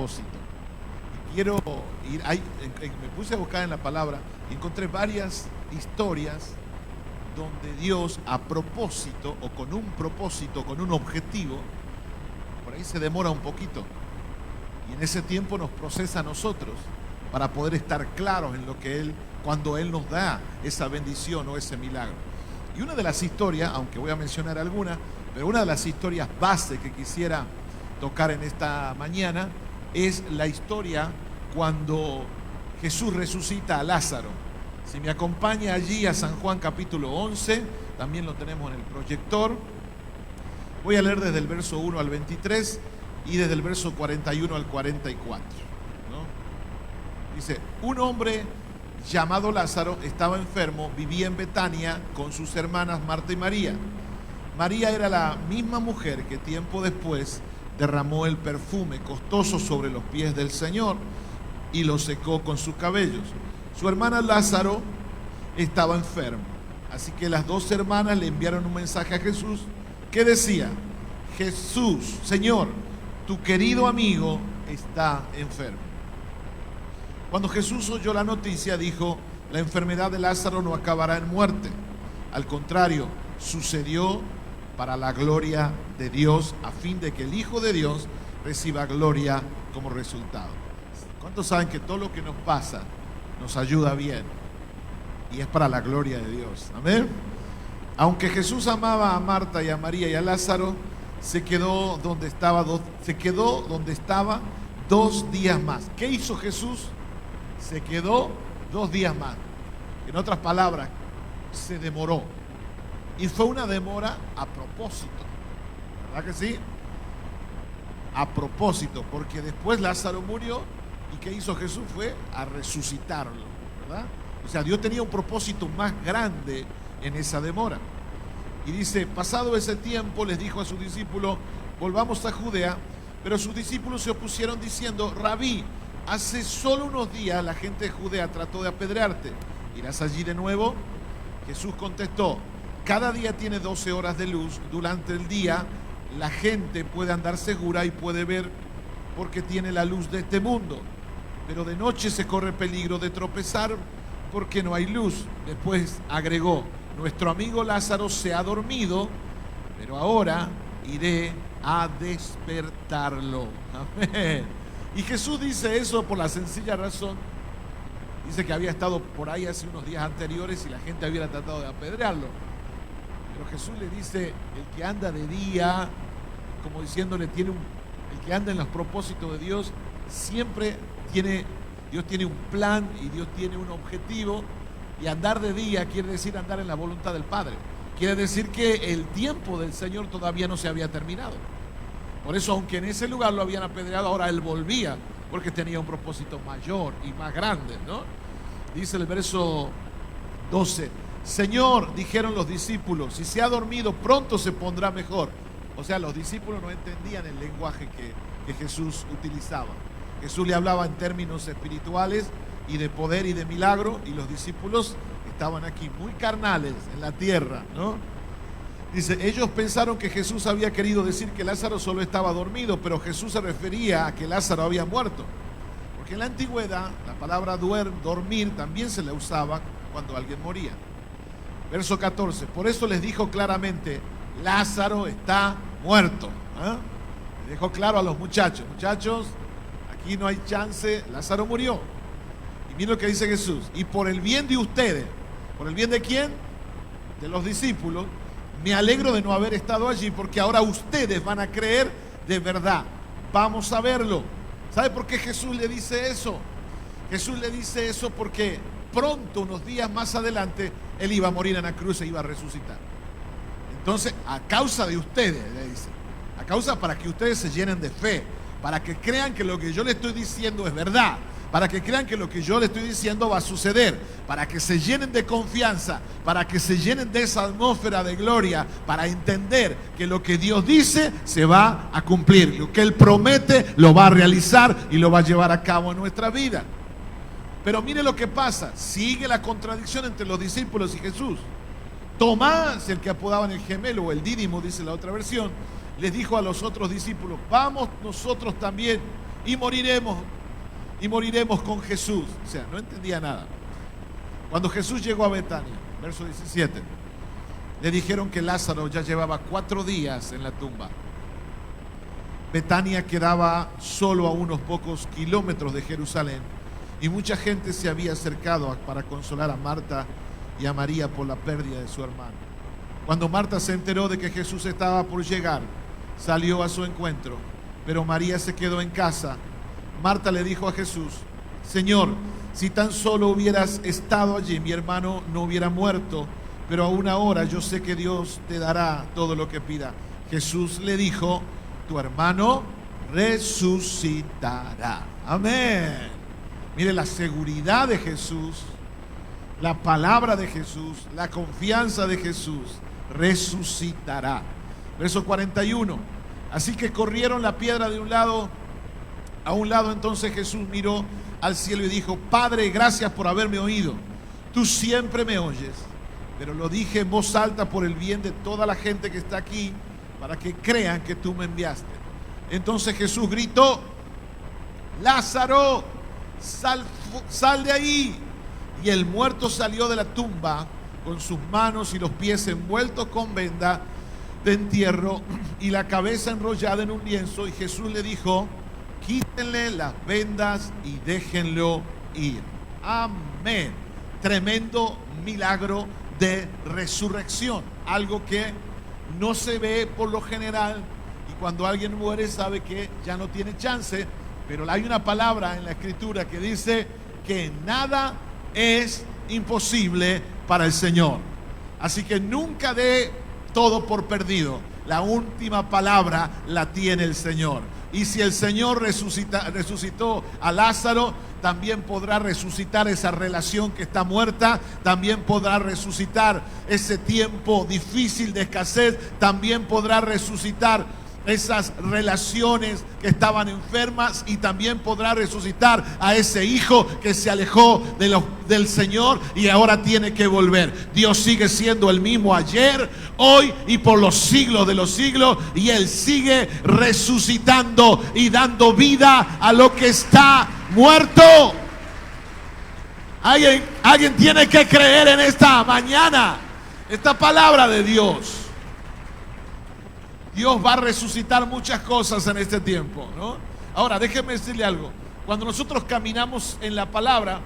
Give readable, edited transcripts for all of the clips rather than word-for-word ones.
propósito. Y quiero ir, me puse a buscar en la palabra y encontré varias historias donde Dios a propósito o con un propósito, con un objetivo, por ahí se demora un poquito. Y en ese tiempo nos procesa a nosotros para poder estar claros en lo que cuando Él nos da esa bendición o ese milagro. Y una de las historias, aunque voy a mencionar algunas, pero una de las historias base que quisiera tocar en esta mañana es la historia cuando Jesús resucita a Lázaro. Si me acompaña allí a San Juan capítulo 11, también lo tenemos en el proyector. Voy a leer desde el verso 1 al 23 y desde el verso 41 al 44, ¿no? Dice, un hombre llamado Lázaro estaba enfermo, vivía en Betania con sus hermanas Marta y María. María era la misma mujer que tiempo después derramó el perfume costoso sobre los pies del Señor y lo secó con sus cabellos. Su hermana Lázaro estaba enfermo, así que las dos hermanas le enviaron un mensaje a Jesús que decía, Jesús, Señor, tu querido amigo está enfermo. Cuando Jesús oyó la noticia, dijo, la enfermedad de Lázaro no acabará en muerte. Al contrario, sucedió para la gloria de Dios, a fin de que el Hijo de Dios reciba gloria como resultado. ¿Cuántos saben que todo lo que nos pasa nos ayuda bien? Y es para la gloria de Dios. Amén. Aunque Jesús amaba a Marta y a María y a Lázaro, se quedó donde estaba 2 días más. ¿Qué hizo Jesús? Se quedó 2 días más. En otras palabras, se demoró. Y fue una demora a propósito. ¿Verdad que sí? A propósito, porque después Lázaro murió y ¿qué hizo Jesús? Fue a resucitarlo, ¿verdad? O sea, Dios tenía un propósito más grande en esa demora. Y dice, pasado ese tiempo, les dijo a sus discípulos, volvamos a Judea, pero sus discípulos se opusieron diciendo, Rabí, hace solo unos días la gente de Judea trató de apedrearte. ¿Irás allí de nuevo? Jesús contestó, cada día tiene 12 horas de luz. Durante el día la gente puede andar segura y puede ver porque tiene la luz de este mundo. Pero de noche se corre peligro de tropezar porque no hay luz. Después agregó, nuestro amigo Lázaro se ha dormido, pero ahora iré a despertarlo. Amén. Y Jesús dice eso por la sencilla razón. Dice que había estado por ahí hace unos días anteriores y la gente había tratado de apedrearlo. Pero Jesús le dice, el que anda de día, como diciéndole, el que anda en los propósitos de Dios, siempre Dios tiene un plan y Dios tiene un objetivo. Y andar de día quiere decir andar en la voluntad del Padre. Quiere decir que el tiempo del Señor todavía no se había terminado. Por eso, aunque en ese lugar lo habían apedreado, ahora Él volvía, porque tenía un propósito mayor y más grande, ¿no? Dice el verso 12, Señor, dijeron los discípulos, si se ha dormido, pronto se pondrá mejor. O sea, los discípulos no entendían el lenguaje que Jesús utilizaba. Jesús le hablaba en términos espirituales y de poder y de milagro, y los discípulos estaban aquí muy carnales en la tierra, ¿no? Dice, ellos pensaron que Jesús había querido decir que Lázaro solo estaba dormido, pero Jesús se refería a que Lázaro había muerto. Porque en la antigüedad la palabra dormir también se la usaba cuando alguien moría. Verso 14, por eso les dijo claramente, Lázaro está muerto. ¿Eh? Le dejó claro a los muchachos, aquí no hay chance, Lázaro murió. Y miren lo que dice Jesús, y por el bien de ustedes, ¿por el bien de quién? De los discípulos. Me alegro de no haber estado allí porque ahora ustedes van a creer de verdad. Vamos a verlo. ¿Sabe por qué Jesús le dice eso? Jesús le dice eso porque pronto, unos días más adelante, Él iba a morir en la cruz e iba a resucitar. Entonces, a causa de ustedes, le dice, a causa para que ustedes se llenen de fe, para que crean que lo que yo le estoy diciendo es verdad, para que crean que lo que yo le estoy diciendo va a suceder, para que se llenen de confianza, para que se llenen de esa atmósfera de gloria, para entender que lo que Dios dice se va a cumplir, lo que Él promete lo va a realizar y lo va a llevar a cabo en nuestra vida. Pero mire lo que pasa, sigue la contradicción entre los discípulos y Jesús. Tomás, el que apodaban el gemelo o el dídimo, dice la otra versión, les dijo a los otros discípulos, vamos nosotros también y moriremos con Jesús. O sea, no entendía nada. Cuando Jesús llegó a Betania, verso 17, le dijeron que Lázaro ya llevaba 4 días en la tumba. Betania quedaba solo a unos pocos kilómetros de Jerusalén y mucha gente se había acercado para consolar a Marta y a María por la pérdida de su hermano. Cuando Marta se enteró de que Jesús estaba por llegar, salió a su encuentro, pero María se quedó en casa. Marta le dijo a Jesús: Señor, si tan solo hubieras estado allí, mi hermano no hubiera muerto, pero aún ahora yo sé que Dios te dará todo lo que pida. Jesús le dijo: tu hermano resucitará. Amén. Mire la seguridad de Jesús, la palabra de Jesús, la confianza de Jesús. Resucitará. Verso 41. Así que corrieron la piedra de un lado a un lado. Entonces Jesús miró al cielo y dijo: Padre, gracias por haberme oído. Tú siempre me oyes, pero lo dije en voz alta por el bien de toda la gente que está aquí, para que crean que tú me enviaste. Entonces Jesús gritó: Lázaro, sal de ahí. Y el muerto salió de la tumba con sus manos y los pies envueltos con venda de entierro y la cabeza enrollada en un lienzo. Y Jesús le dijo: quítenle las vendas y déjenlo ir. Amén. Tremendo milagro de resurrección, algo que no se ve por lo general, y cuando alguien muere sabe que ya no tiene chance, pero hay una palabra en la Escritura que dice que nada es imposible para el Señor. Así que nunca dé todo por perdido. La última palabra la tiene el Señor. Y si el Señor resucitó a Lázaro, también podrá resucitar esa relación que está muerta, también podrá resucitar ese tiempo difícil de escasez, también podrá resucitar esas relaciones que estaban enfermas, y también podrá resucitar a ese hijo que se alejó del Señor y ahora tiene que volver. Dios sigue siendo el mismo ayer, hoy y por los siglos de los siglos, y Él sigue resucitando y dando vida a lo que está muerto. Alguien tiene que creer en esta mañana esta palabra de Dios. Dios va a resucitar muchas cosas en este tiempo, ¿no? Ahora, déjeme decirle algo. Cuando nosotros caminamos en la palabra,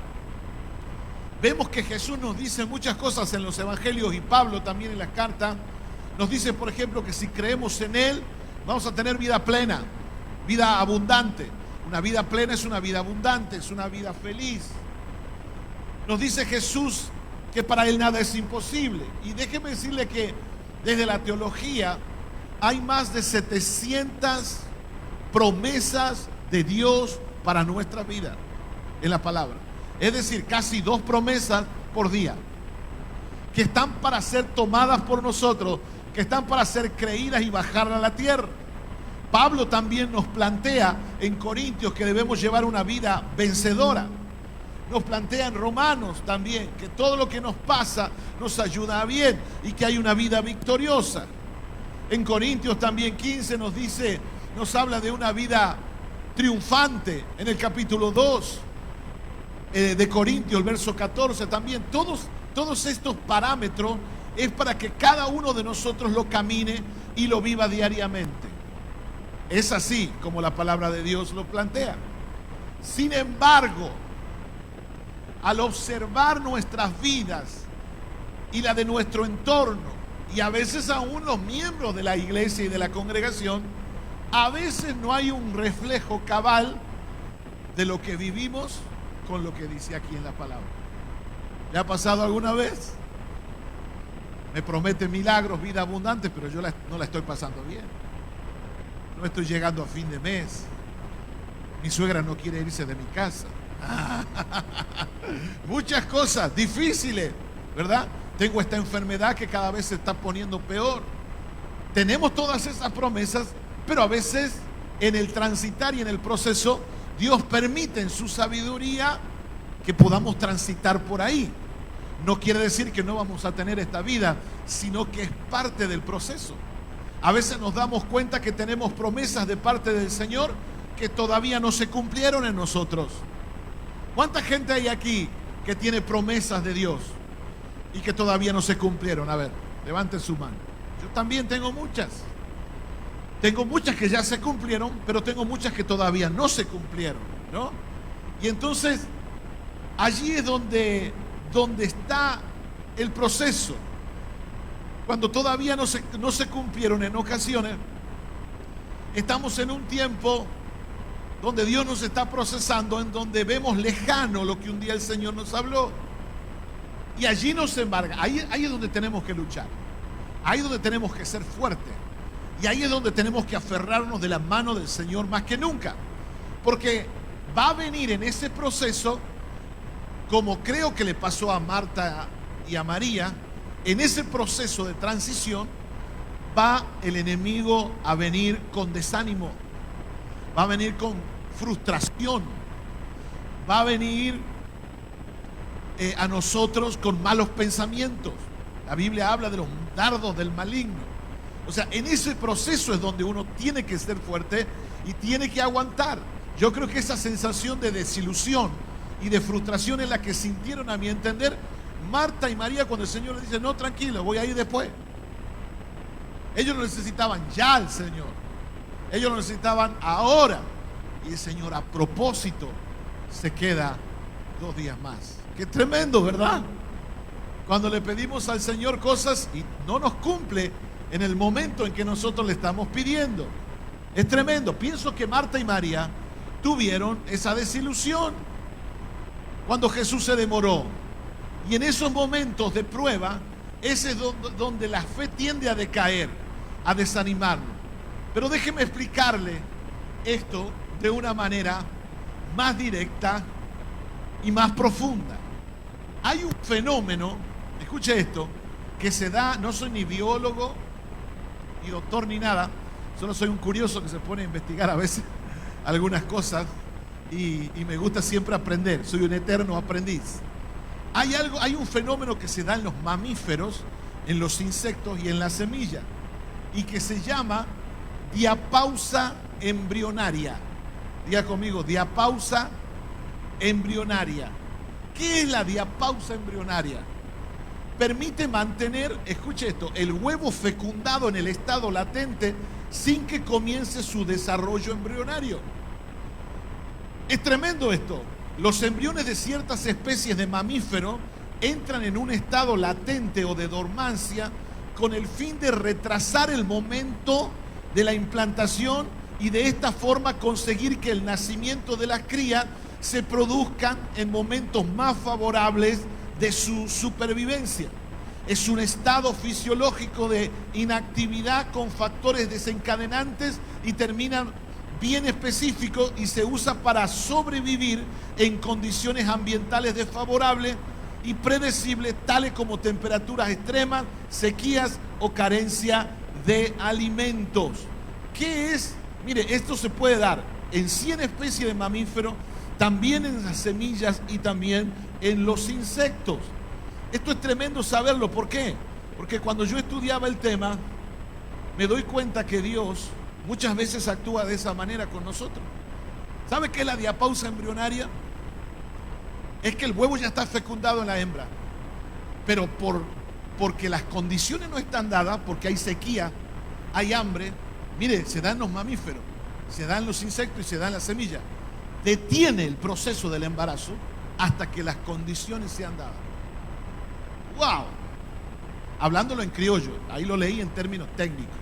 vemos que Jesús nos dice muchas cosas en los evangelios, y Pablo también en las cartas nos dice, por ejemplo, que si creemos en Él, vamos a tener vida plena, vida abundante. Una vida plena es una vida abundante, es una vida feliz. Nos dice Jesús que para Él nada es imposible. Y déjeme decirle que desde la teología hay más de 700 promesas de Dios para nuestra vida en la palabra. Es decir, casi 2 promesas por día, que están para ser tomadas por nosotros, que están para ser creídas y bajar a la tierra. Pablo también nos plantea en Corintios que debemos llevar una vida vencedora. Nos plantea en Romanos también que todo lo que nos pasa nos ayuda a bien y que hay una vida victoriosa. En Corintios también 15 nos habla de una vida triunfante. En el capítulo 2 de Corintios, el verso 14 también. Todos estos parámetros es para que cada uno de nosotros lo camine y lo viva diariamente. Es así como la palabra de Dios lo plantea. Sin embargo, al observar nuestras vidas y la de nuestro entorno, y a veces aún los miembros de la iglesia y de la congregación, a veces no hay un reflejo cabal de lo que vivimos con lo que dice aquí en la palabra. ¿Le ha pasado alguna vez? Me promete milagros, vida abundante, pero yo no la estoy pasando bien. No estoy llegando a fin de mes. Mi suegra no quiere irse de mi casa. Muchas cosas difíciles, ¿verdad? Tengo esta enfermedad que cada vez se está poniendo peor. Tenemos todas esas promesas, pero a veces en el transitar y en el proceso, Dios permite en su sabiduría que podamos transitar por ahí. No quiere decir que no vamos a tener esta vida, sino que es parte del proceso. A veces nos damos cuenta que tenemos promesas de parte del Señor que todavía no se cumplieron en nosotros. ¿Cuánta gente hay aquí que tiene promesas de Dios y que todavía no se cumplieron? A ver, levanten su mano. Yo también tengo muchas. Tengo muchas que ya se cumplieron, pero tengo muchas que todavía no se cumplieron, ¿no? Y entonces, allí es donde está el proceso. Cuando todavía no se cumplieron en ocasiones, estamos en un tiempo donde Dios nos está procesando, en donde vemos lejano lo que un día el Señor nos habló. Y allí nos embarga. Ahí es donde tenemos que luchar. Ahí es donde tenemos que ser fuertes. Y ahí es donde tenemos que aferrarnos de la mano del Señor más que nunca. Porque va a venir en ese proceso, como creo que le pasó a Marta y a María, en ese proceso de transición, va el enemigo a venir con desánimo, va a venir con frustración, va a venir a nosotros con malos pensamientos. La Biblia habla de los dardos del maligno. O sea, en ese proceso es donde uno tiene que ser fuerte y tiene que aguantar. Yo creo que esa sensación de desilusión y de frustración es la que sintieron, a mi entender, Marta y María cuando el Señor les dice: no, tranquilo, voy a ir después. Ellos lo necesitaban ya al Señor. Ellos lo necesitaban ahora. Y el Señor, a propósito, se queda 2 días más. Qué tremendo, ¿verdad? Cuando le pedimos al Señor cosas y no nos cumple en el momento en que nosotros le estamos pidiendo. Es tremendo. Pienso que Marta y María tuvieron esa desilusión cuando Jesús se demoró. Y en esos momentos de prueba, ese es donde la fe tiende a decaer, a desanimarnos. Pero déjeme explicarle esto de una manera más directa y más profunda. Hay un fenómeno, escuche esto, que se da, no soy ni biólogo, ni doctor, ni nada, solo soy un curioso que se pone a investigar a veces algunas cosas y me gusta siempre aprender, soy un eterno aprendiz. Hay un fenómeno que se da en los mamíferos, en los insectos y en la semilla, y que se llama diapausa embrionaria. Diga conmigo, diapausa embrionaria. ¿Qué es la diapausa embrionaria? Permite mantener, escuche esto, el huevo fecundado en el estado latente sin que comience su desarrollo embrionario. Es tremendo esto. Los embriones de ciertas especies de mamíferos entran en un estado latente o de dormancia con el fin de retrasar el momento de la implantación y de esta forma conseguir que el nacimiento de las crías se produzcan en momentos más favorables de su supervivencia. Es un estado fisiológico de inactividad con factores desencadenantes y terminan bien específicos y se usa para sobrevivir en condiciones ambientales desfavorables y predecibles, tales como temperaturas extremas, sequías o carencia de alimentos. ¿Qué es? Mire, esto se puede dar en 100 especies de mamíferos, también en las semillas y también en los insectos. Esto es tremendo saberlo. ¿Por qué? Porque cuando yo estudiaba el tema, me doy cuenta que Dios muchas veces actúa de esa manera con nosotros. ¿Sabe qué es la diapausa embrionaria? Es que el huevo ya está fecundado en la hembra, pero porque las condiciones no están dadas, porque hay sequía, hay hambre. Mire, se dan los mamíferos, se dan los insectos y se dan las semillas. Detiene el proceso del embarazo hasta que las condiciones sean dadas. ¡Wow! Hablándolo en criollo, ahí lo leí en términos técnicos.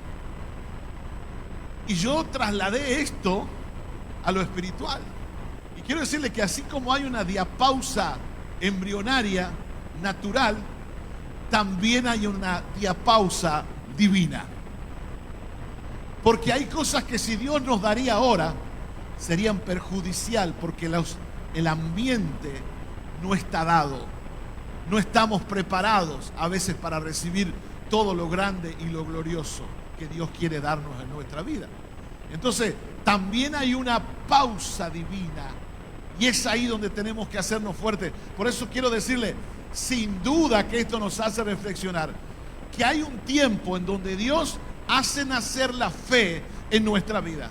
Y yo trasladé esto a lo espiritual. Y quiero decirle que así como hay una diapausa embrionaria natural, también hay una diapausa divina. Porque hay cosas que si Dios nos daría ahora, serían perjudicial porque el ambiente no está dado. No estamos preparados a veces para recibir todo lo grande y lo glorioso que Dios quiere darnos en nuestra vida. Entonces, también hay una pausa divina y es ahí donde tenemos que hacernos fuertes. Por eso quiero decirle, sin duda que esto nos hace reflexionar, que hay un tiempo en donde Dios hace nacer la fe en nuestra vida.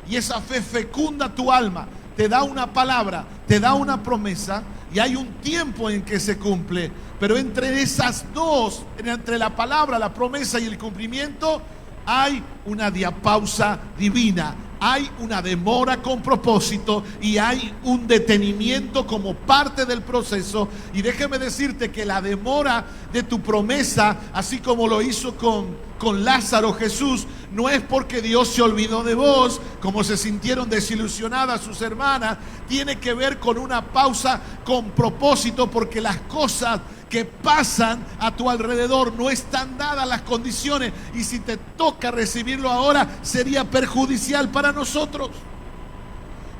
y esa fe fecunda tu alma, te da una palabra, te da una promesa, y hay un tiempo en que se cumple. Pero entre esas dos, entre la palabra, la promesa y el cumplimiento, hay una diapausa divina. Hay una demora con propósito y hay un detenimiento como parte del proceso. Y déjeme decirte que la demora de tu promesa, así como lo hizo con Lázaro Jesús, no es porque Dios se olvidó de vos, como se sintieron desilusionadas sus hermanas. Tiene que ver con una pausa con propósito, porque las cosas que pasan a tu alrededor no están dadas las condiciones, y si te toca recibirlo ahora sería perjudicial para nosotros.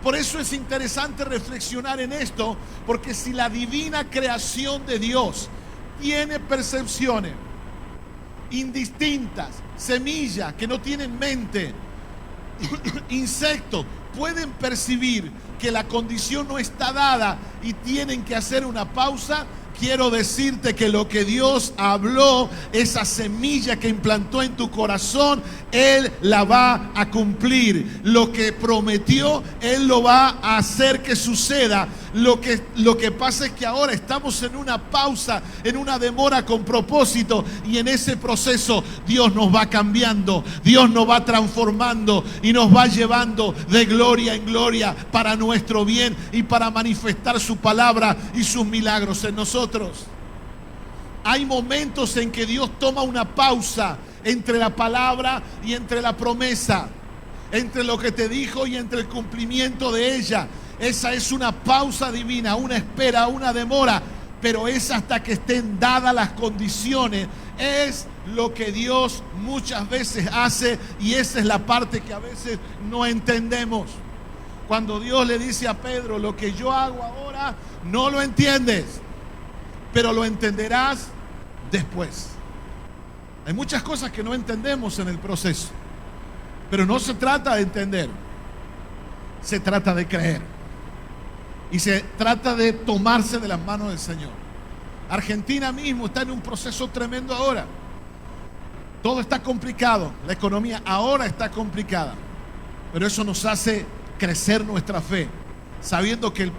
Por eso es interesante reflexionar en esto, porque si la divina creación de Dios tiene percepciones indistintas, semillas que no tienen mente, insectos pueden percibir que la condición no está dada y tienen que hacer una pausa. Quiero decirte que lo que Dios habló, esa semilla que implantó en tu corazón, Él la va a cumplir. Lo que prometió, Él lo va a hacer que suceda. Lo que pasa es que ahora estamos en una pausa, en una demora con propósito, y en ese proceso Dios nos va cambiando, Dios nos va transformando y nos va llevando de gloria en gloria para nuestro bien y para manifestar su palabra y sus milagros en nosotros. Hay momentos en que Dios toma una pausa entre la palabra y entre la promesa, entre lo que te dijo y entre el cumplimiento de ella. Esa es una pausa divina, una espera, una demora, pero es hasta que estén dadas las condiciones. Es lo que Dios muchas veces hace, y esa es la parte que a veces no entendemos. Cuando Dios le dice a Pedro: lo que yo hago ahora no lo entiendes, pero lo entenderás después. Hay muchas cosas que no entendemos en el proceso, pero no se trata de entender, se trata de creer. Y se trata de tomarse de las manos del Señor. Argentina mismo está en un proceso tremendo ahora. Todo está complicado. La economía ahora está complicada. Pero eso nos hace crecer nuestra fe, sabiendo que el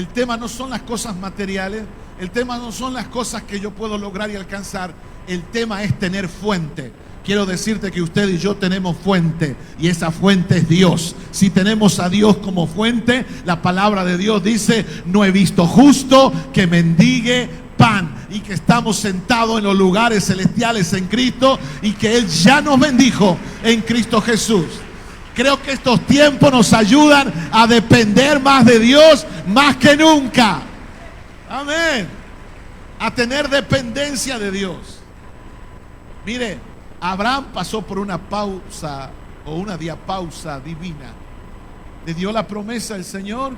tema no son las cosas materiales, el tema no son las cosas que yo puedo lograr y alcanzar. El tema es tener fuente. Quiero decirte que usted y yo tenemos fuente, y esa fuente es Dios. Si tenemos a Dios como fuente, la palabra de Dios dice: no he visto justo que mendigue pan, y que estamos sentados en los lugares celestiales en Cristo, y que Él ya nos bendijo en Cristo Jesús. Creo que estos tiempos nos ayudan a depender más de Dios más que nunca. Amén. A tener dependencia de Dios. Mire, Abraham pasó por una pausa o una diapausa divina. Le dio la promesa al Señor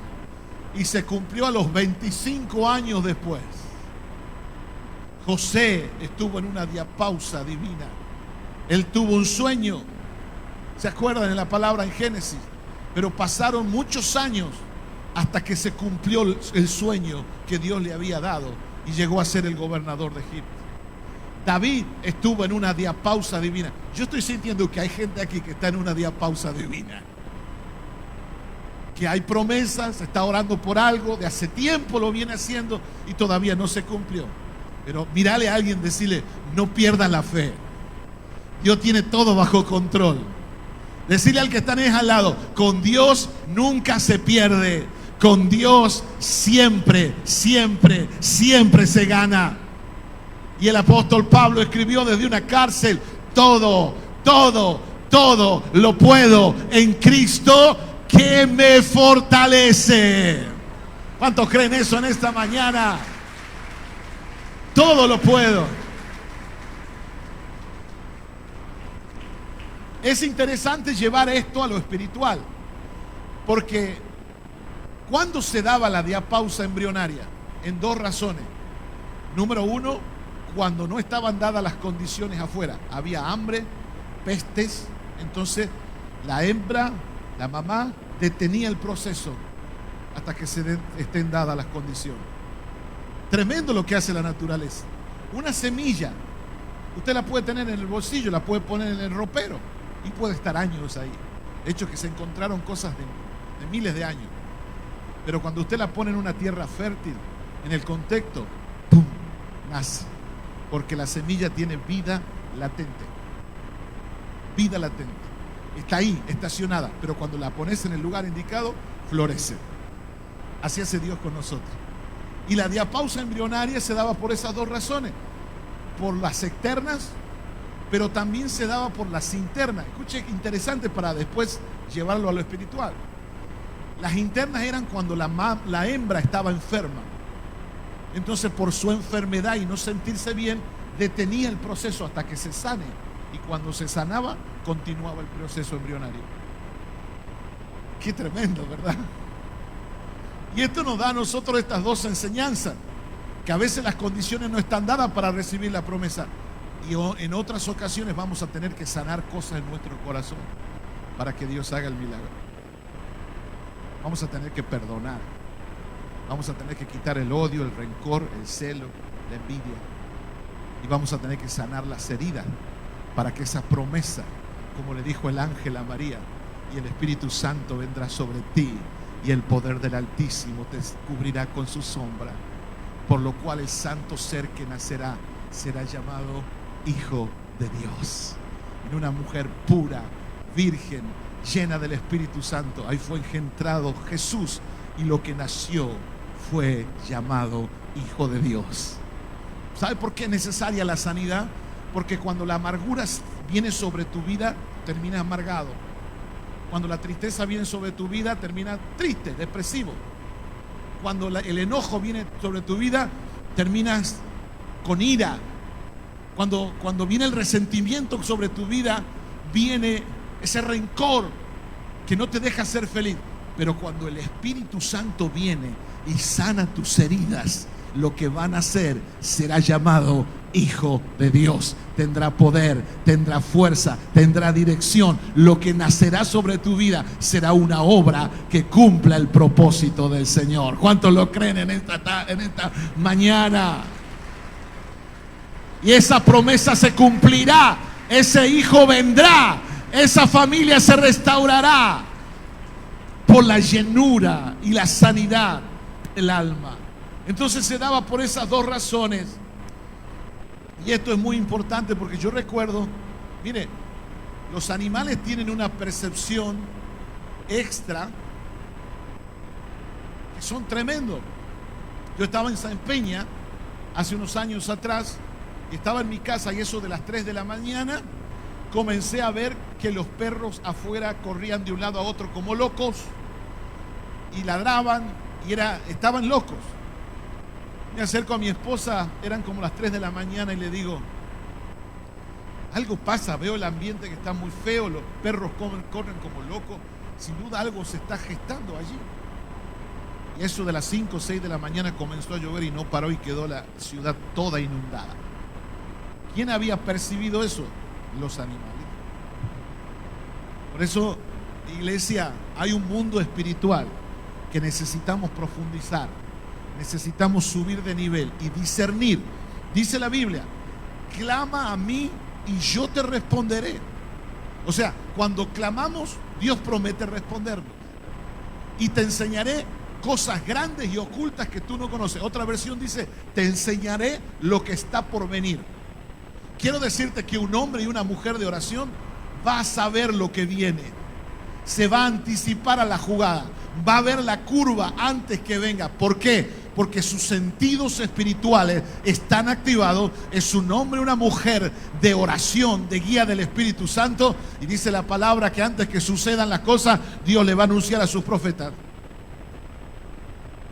y se cumplió a los 25 años después. José estuvo en una diapausa divina. Él tuvo un sueño. ¿Se acuerdan en la palabra en Génesis? Pero pasaron muchos años hasta que se cumplió el sueño que Dios le había dado y llegó a ser el gobernador de Egipto. David estuvo en una diapausa divina. Yo estoy sintiendo que hay gente aquí que está en una diapausa divina, que hay promesas, está orando por algo, de hace tiempo lo viene haciendo y todavía no se cumplió. Pero mírale a alguien, decirle: no pierdas la fe. Dios tiene todo bajo control. Decirle al que está al lado: con Dios nunca se pierde. Con Dios siempre, siempre, siempre se gana. Y el apóstol Pablo escribió desde una cárcel: todo lo puedo en Cristo que me fortalece. ¿Cuántos creen eso en esta mañana? Todo lo puedo. Es interesante llevar esto a lo espiritual, porque ¿cuándo se daba la diapausa embrionaria? En dos razones. Número uno, cuando no estaban dadas las condiciones afuera. Había hambre, pestes. Entonces la hembra, la mamá, detenía el proceso hasta que estén dadas las condiciones. Tremendo lo que hace la naturaleza. Una semilla, usted la puede tener en el bolsillo, la puede poner en el ropero y puede estar años ahí. De hecho, que se encontraron cosas de miles de años. Pero cuando usted la pone en una tierra fértil, en el contexto, ¡pum!, nace. Porque la semilla tiene vida latente. Vida latente. Está ahí, estacionada. Pero cuando la pones en el lugar indicado, florece. Así hace Dios con nosotros. Y la diapausa embrionaria se daba por esas dos razones. Por las externas, pero también se daba por las internas. Escuche, interesante para después llevarlo a lo espiritual. Las internas eran cuando la hembra estaba enferma. Entonces, por su enfermedad y no sentirse bien, detenía el proceso hasta que se sane. Y cuando se sanaba, continuaba el proceso embrionario. Qué tremendo, ¿verdad? Y esto nos da a nosotros estas dos enseñanzas, que a veces las condiciones no están dadas para recibir la promesa. Y en otras ocasiones vamos a tener que sanar cosas en nuestro corazón para que Dios haga el milagro. Vamos a tener que perdonar. Vamos a tener que quitar el odio, el rencor, el celo, la envidia. Y vamos a tener que sanar las heridas para que esa promesa, como le dijo el ángel a María, y el Espíritu Santo vendrá sobre ti y el poder del Altísimo te cubrirá con su sombra, por lo cual el santo ser que nacerá será llamado Hijo de Dios. En una mujer pura, virgen, llena del Espíritu Santo, ahí fue engendrado Jesús, y lo que nació fue llamado Hijo de Dios. ¿Sabe por qué es necesaria la sanidad? Porque cuando la amargura viene sobre tu vida, terminas amargado. Cuando la tristeza viene sobre tu vida, terminas triste, depresivo. Cuando el enojo viene sobre tu vida, terminas con ira. Cuando viene el resentimiento sobre tu vida, viene ese rencor que no te deja ser feliz. Pero cuando el Espíritu Santo viene y sana tus heridas, lo que van a hacer será llamado Hijo de Dios. Tendrá poder, tendrá fuerza, tendrá dirección. Lo que nacerá sobre tu vida será una obra que cumpla el propósito del Señor. ¿Cuántos lo creen en esta mañana? Y esa promesa se cumplirá. Ese hijo vendrá. Esa familia se restaurará por la llenura y la sanidad del alma. Entonces se daba por esas dos razones. Y esto es muy importante porque yo recuerdo, mire, los animales tienen una percepción extra que son tremendos. Yo estaba en San Peña hace unos años atrás, y estaba en mi casa, y eso de las 3 de la mañana comencé a ver que los perros afuera corrían de un lado a otro como locos y ladraban y estaban locos. Me acerco a mi esposa, eran como las 3 de la mañana, y le digo, algo pasa, veo el ambiente que está muy feo, los perros corren como locos, sin duda algo se está gestando allí. Y eso de las 5 o 6 de la mañana comenzó a llover y no paró, y quedó la ciudad toda inundada. ¿Quién había percibido eso? Los animales. Por eso, iglesia, hay un mundo espiritual que necesitamos profundizar. Necesitamos subir de nivel y discernir. Dice la Biblia, clama a mí y yo te responderé. O sea, cuando clamamos, Dios promete respondernos. Y te enseñaré cosas grandes y ocultas que tú no conoces. Otra versión dice, te enseñaré lo que está por venir. Quiero decirte que un hombre y una mujer de oración va a saber lo que viene. Se va a anticipar a la jugada. Va a ver la curva antes que venga. ¿Por qué? Porque sus sentidos espirituales están activados. Es un hombre y una mujer de oración, de guía del Espíritu Santo. Y dice la palabra que antes que sucedan las cosas, Dios le va a anunciar a sus profetas.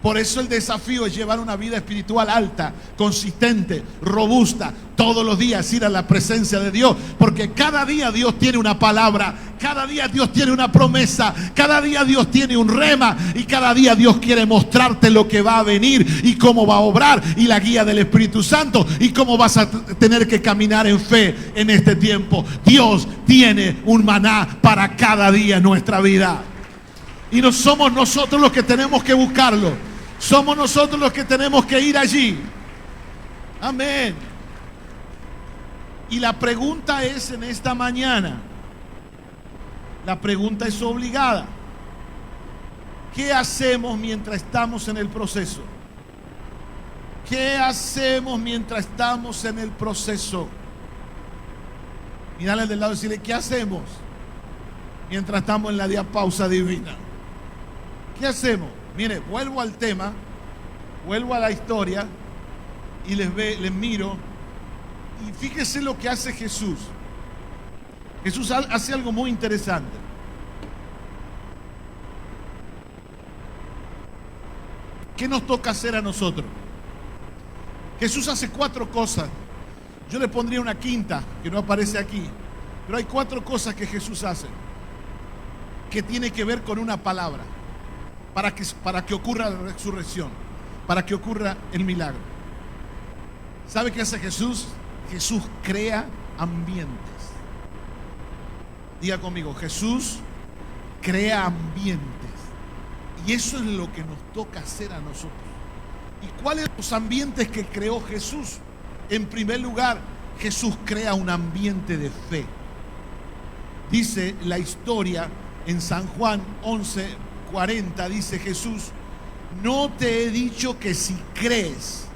Por eso el desafío es llevar una vida espiritual alta, consistente, robusta. Todos los días ir a la presencia de Dios. Porque cada día Dios tiene una palabra. Cada día Dios tiene una promesa. Cada día Dios tiene un rema. Y cada día Dios quiere mostrarte lo que va a venir y cómo va a obrar. Y la guía del Espíritu Santo. Y cómo vas a tener que caminar en fe en este tiempo. Dios tiene un maná para cada día en nuestra vida. Y no somos nosotros los que tenemos que buscarlo. Somos nosotros los que tenemos que ir allí. Amén. Y la pregunta es en esta mañana, La pregunta es obligada. ¿Qué hacemos mientras estamos en el proceso? ¿Qué hacemos mientras estamos en el proceso? Mírale del lado y decirle, ¿qué hacemos mientras estamos en la diapausa divina? ¿Qué hacemos? Mire, vuelvo al tema, vuelvo a la historia y les miro. Y fíjese lo que hace Jesús. Jesús hace algo muy interesante. ¿Qué nos toca hacer a nosotros? Jesús hace 4 cosas. Yo le pondría una quinta que no aparece aquí. Pero hay 4 cosas que Jesús hace que tiene que ver con una palabra para que ocurra la resurrección, para que ocurra el milagro. ¿Sabe qué hace Jesús? Jesús crea ambientes. Diga conmigo, Jesús crea ambientes. Y eso es lo que nos toca hacer a nosotros. ¿Y cuáles son los ambientes que creó Jesús? En primer lugar, Jesús crea un ambiente de fe. Dice la historia en San Juan 11:40, dice Jesús, no te he dicho que si crees,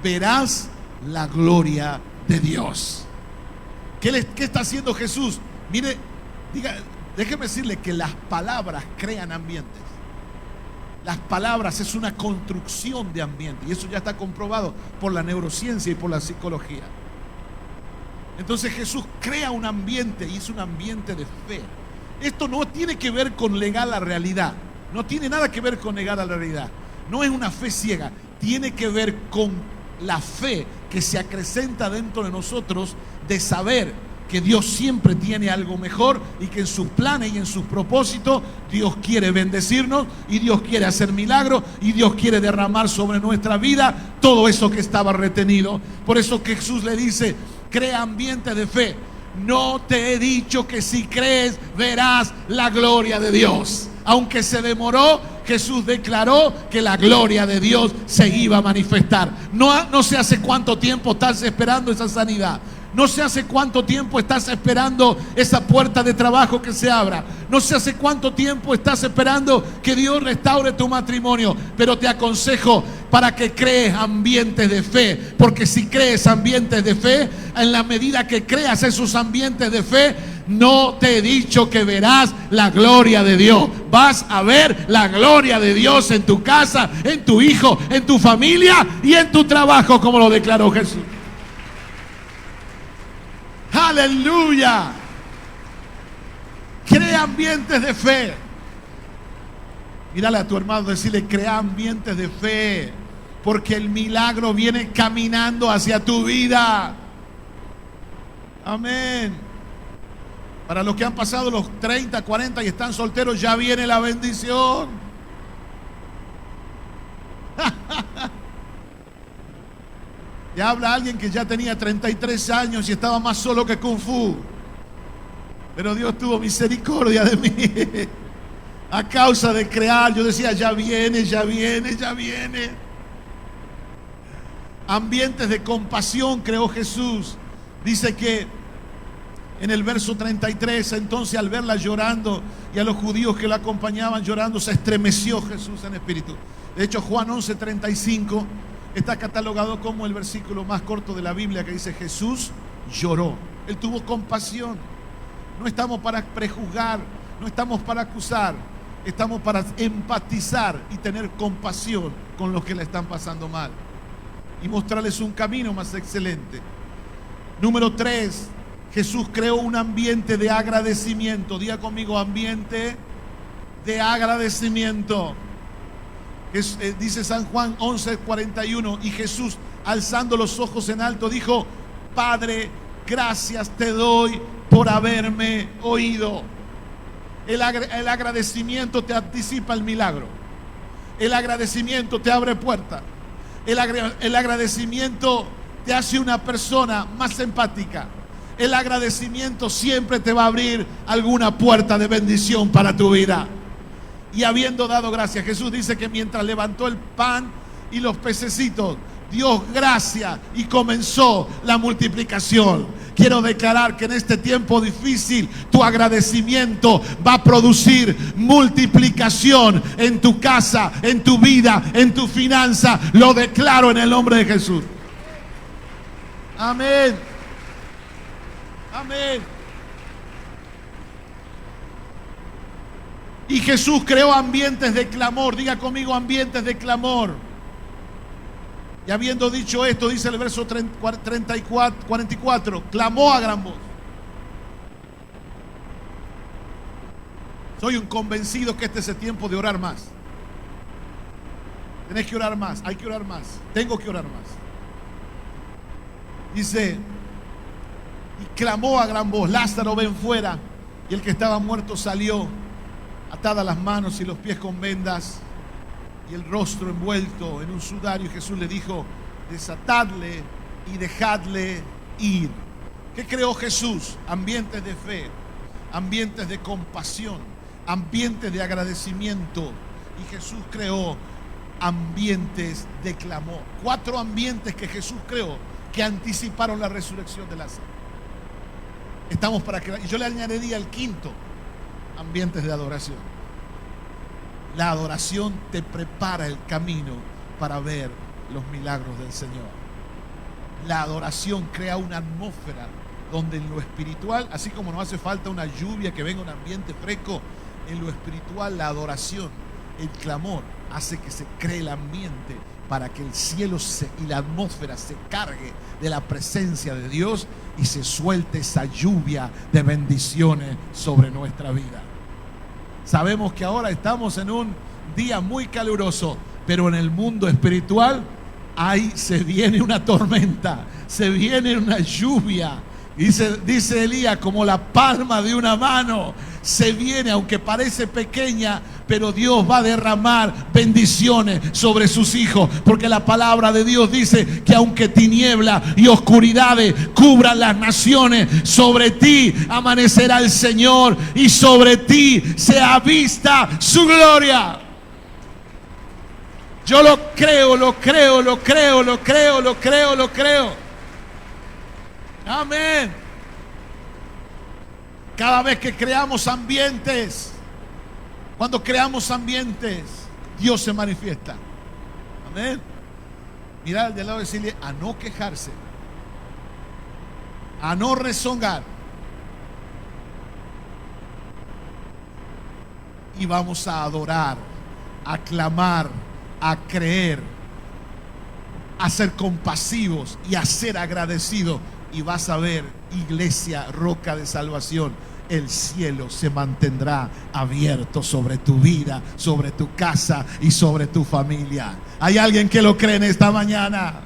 verás la gloria de Dios. ¿Qué está haciendo Jesús? Mire, déjeme decirle que las palabras crean ambientes. Las palabras es una construcción de ambiente y eso ya está comprobado por la neurociencia y por la psicología. Entonces Jesús crea un ambiente y es un ambiente de fe. Esto no tiene que ver con negar la realidad, no tiene nada que ver con negar la realidad, no es una fe ciega, tiene que ver con la fe que se acrecenta dentro de nosotros de saber que Dios siempre tiene algo mejor y que en sus planes y en sus propósitos Dios quiere bendecirnos y Dios quiere hacer milagros y Dios quiere derramar sobre nuestra vida todo eso que estaba retenido. Por eso que Jesús le dice, crea ambiente de fe. No te he dicho que si crees verás la gloria de Dios. Aunque se demoró, Jesús declaró que la gloria de Dios se iba a manifestar. No sé hace cuánto tiempo estás esperando esa sanidad. No sé hace cuánto tiempo estás esperando esa puerta de trabajo que se abra. No sé hace cuánto tiempo estás esperando que Dios restaure tu matrimonio. Pero te aconsejo para que crees ambientes de fe. Porque si crees ambientes de fe, en la medida que creas esos ambientes de fe, no te he dicho que verás la gloria de Dios. Vas a ver la gloria de Dios en tu casa, en tu hijo, en tu familia y en tu trabajo, como lo declaró Jesús. Aleluya. Crea ambientes de fe. Mírale a tu hermano, decirle, crea ambientes de fe, porque el milagro viene caminando hacia tu vida. Amén. Para los que han pasado los 30, 40 y están solteros, ya viene la bendición. Ya habla alguien que ya tenía 33 años y estaba más solo que Kung Fu. Pero Dios tuvo misericordia de mí. A causa de crear, yo decía, ya viene, ya viene, ya viene. Ambientes de compasión creó Jesús. Dice que en el verso 33, entonces al verla llorando y a los judíos que la acompañaban llorando, se estremeció Jesús en espíritu. De hecho, Juan 11:35 está catalogado como el versículo más corto de la Biblia, que dice Jesús lloró. Él tuvo compasión. No estamos para prejuzgar, no estamos para acusar, estamos para empatizar y tener compasión con los que la están pasando mal y mostrarles un camino más excelente. Número 3, Jesús creó un ambiente de agradecimiento. Diga conmigo, ambiente de agradecimiento. Dice San Juan 11:41, y Jesús, alzando los ojos en alto, dijo, Padre, gracias te doy por haberme oído. El agradecimiento te anticipa el milagro. El agradecimiento te abre puertas. El agradecimiento te hace una persona más empática. El agradecimiento siempre te va a abrir alguna puerta de bendición para tu vida. Y habiendo dado gracias, Jesús dice que mientras levantó el pan y los pececitos, dio gracias y comenzó la multiplicación. quiero declarar que en este tiempo difícil tu agradecimiento va a producir multiplicación en tu casa, en tu vida, en tu finanza. Lo declaro en el nombre de Jesús. Amén. Amén. Y Jesús creó ambientes de clamor. Diga conmigo, ambientes de clamor. Y habiendo dicho esto, dice el verso 44, clamó a gran voz. Soy un convencido que este es el tiempo de orar más. Tenés que orar más, hay que orar más. Tengo que orar más. Dice, y clamó a gran voz, Lázaro, ven fuera. Y el que estaba muerto salió, atadas las manos y los pies con vendas y el rostro envuelto en un sudario. Y Jesús le dijo, desatadle y dejadle ir. ¿Qué creó Jesús? Ambientes de fe, ambientes de compasión, ambientes de agradecimiento. Y Jesús creó ambientes de clamor. 4 ambientes que Jesús creó que anticiparon la resurrección de Lázaro. Estamos para crear. Y yo le añadiría el 5:, ambientes de adoración. La adoración te prepara el camino para ver los milagros del Señor. La adoración crea una atmósfera donde en lo espiritual, así como nos hace falta una lluvia, que venga un ambiente fresco, en lo espiritual la adoración, el clamor, hace que se cree el ambiente para que el cielo y la atmósfera se cargue de la presencia de Dios y se suelte esa lluvia de bendiciones sobre nuestra vida. Sabemos que ahora estamos en un día muy caluroso, pero en el mundo espiritual se viene una tormenta, se viene una lluvia. Dice Elías, como la palma de una mano se viene, aunque parece pequeña, pero Dios va a derramar bendiciones sobre sus hijos, porque la palabra de Dios dice que aunque tiniebla y oscuridades cubran las naciones, sobre ti amanecerá el Señor y sobre ti se avista su gloria. Yo lo creo, lo creo, lo creo, lo creo, lo creo, lo creo. Amén. Cada vez que creamos ambientes, cuando creamos ambientes, Dios se manifiesta. Amén. Mirar al de lado y decirle a no quejarse, a no rezongar. Y vamos a adorar, a clamar, a creer, a ser compasivos y a ser agradecidos. Y vas a ver, iglesia, roca de salvación, el cielo se mantendrá abierto sobre tu vida, sobre tu casa y sobre tu familia. ¿Hay alguien que lo cree en esta mañana?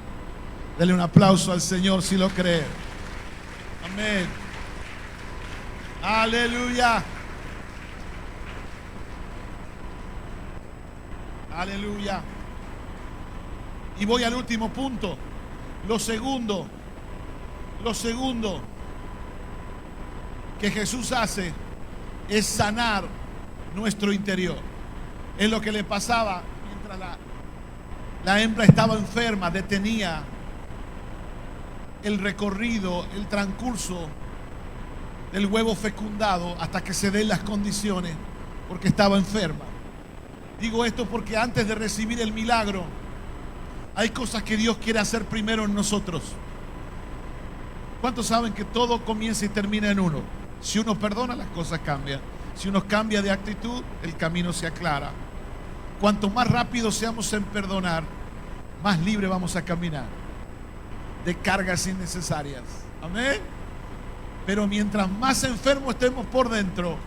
Dele un aplauso al Señor si lo cree. Amén. Aleluya. Aleluya. Y voy al último punto. Lo segundo que Jesús hace es sanar nuestro interior. Es lo que le pasaba mientras la hembra estaba enferma, detenía el recorrido, el transcurso del huevo fecundado hasta que se den las condiciones, porque estaba enferma. Digo esto porque antes de recibir el milagro, hay cosas que Dios quiere hacer primero en nosotros. ¿Cuántos saben que todo comienza y termina en uno? Si uno perdona, las cosas cambian. Si uno cambia de actitud, el camino se aclara. Cuanto más rápido seamos en perdonar, más libre vamos a caminar de cargas innecesarias. Amén. Pero mientras más enfermos estemos por dentro,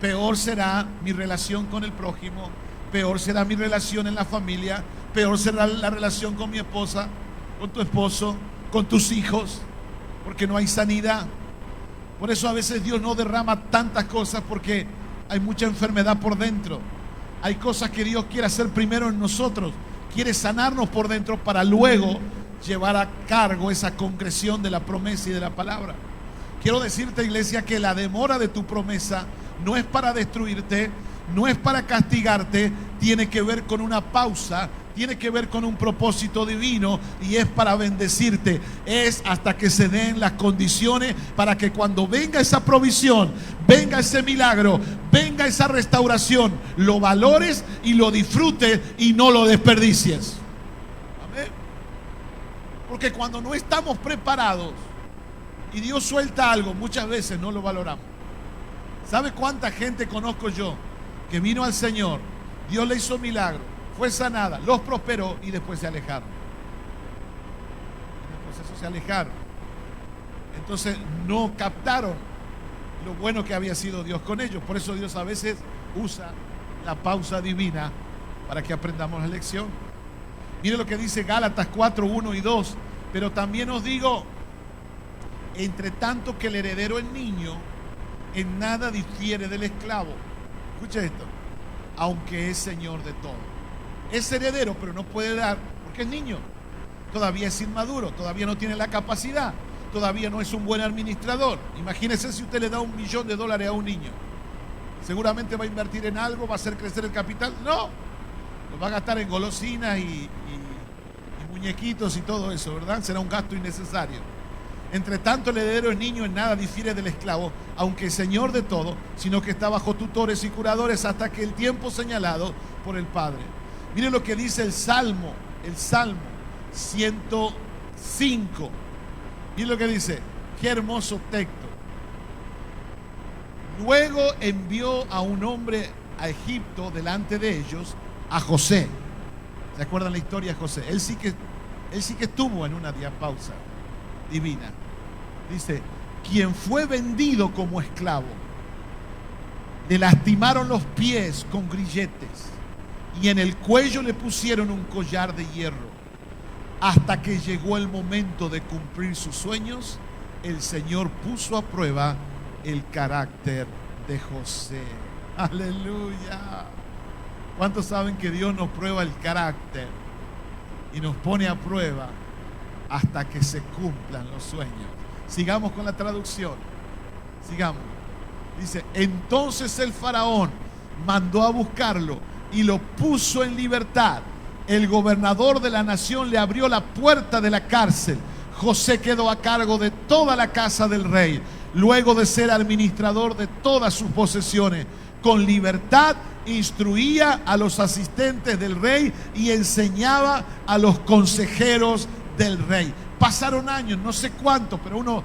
peor será mi relación con el prójimo, peor será mi relación en la familia, peor será la relación con mi esposa, con tu esposo, con tus hijos, porque no hay sanidad. Por eso a veces Dios no derrama tantas cosas, porque hay mucha enfermedad por dentro. Hay cosas que Dios quiere hacer primero en nosotros, quiere sanarnos por dentro para luego llevar a cargo esa concreción de la promesa y de la palabra. Quiero decirte, iglesia, que la demora de tu promesa no es para destruirte, no es para castigarte, tiene que ver con una pausa tiene que ver con un propósito divino y es para bendecirte. Es hasta que se den las condiciones para que cuando venga esa provisión, venga ese milagro, venga esa restauración, lo valores y lo disfrutes y no lo desperdicies. Amén. Porque cuando no estamos preparados y Dios suelta algo, muchas veces no lo valoramos. ¿Sabe cuánta gente conozco yo que vino al Señor? Dios le hizo milagro, fue sanada, los prosperó y después se alejaron. En el proceso se alejaron. Entonces no captaron lo bueno que había sido Dios con ellos. Por eso Dios a veces usa la pausa divina para que aprendamos la lección. Mire lo que dice Gálatas 4, 1 y 2. Pero también os digo, entre tanto que el heredero es niño, en nada difiere del esclavo. Escucha esto. Aunque es señor de todo. Es heredero, pero no puede dar porque es niño. Todavía es inmaduro, todavía no tiene la capacidad, todavía no es un buen administrador. Imagínese si usted le da $1 millón a un niño. Seguramente va a invertir en algo, va a hacer crecer el capital. No, lo va a gastar en golosinas y muñequitos y todo eso, ¿verdad? Será un gasto innecesario. Entre tanto, el heredero es niño, en nada difiere del esclavo, aunque es señor de todo, sino que está bajo tutores y curadores hasta que el tiempo señalado por el Padre. Mire lo que dice el Salmo 105. Mire lo que dice, qué hermoso texto. Luego envió a un hombre a Egipto delante de ellos, a José. ¿Se acuerdan la historia de José? Él sí que estuvo en una diapausa divina. Dice, quien fue vendido como esclavo, le lastimaron los pies con grilletes y en el cuello le pusieron un collar de hierro. Hasta que llegó el momento de cumplir sus sueños, el Señor puso a prueba el carácter de José. Aleluya. ¿Cuántos saben que Dios nos prueba el carácter y nos pone a prueba hasta que se cumplan los sueños? Sigamos con la traducción. Sigamos. Dice, entonces el faraón mandó a buscarlo y lo puso en libertad. El gobernador de la nación le abrió la puerta de la cárcel. José quedó a cargo de toda la casa del rey, luego de ser administrador de todas sus posesiones. Con libertad instruía a los asistentes del rey y enseñaba a los consejeros del rey. Pasaron años, no sé cuántos, pero no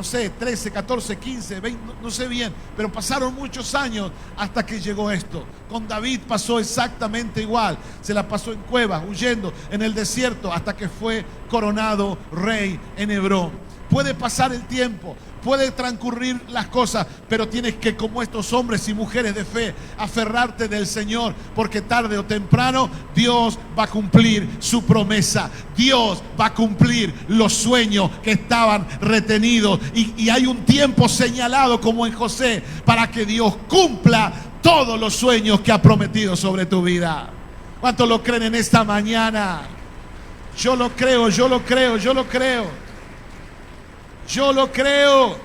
sé, 13, 14, 15, 20, no sé bien, pero pasaron muchos años hasta que llegó esto. Con David pasó exactamente igual. Se la pasó en cuevas, huyendo en el desierto, hasta que fue coronado rey en Hebrón. Puede pasar el tiempo, puede transcurrir las cosas, pero tienes que, como estos hombres y mujeres de fe, aferrarte del Señor, porque tarde o temprano Dios va a cumplir su promesa. Dios va a cumplir los sueños que estaban retenidos, y hay un tiempo señalado, como en José, para que Dios cumpla todos los sueños que ha prometido sobre tu vida. ¿Cuántos lo creen en esta mañana? Yo lo creo, yo lo creo, yo lo creo. Yo lo creo.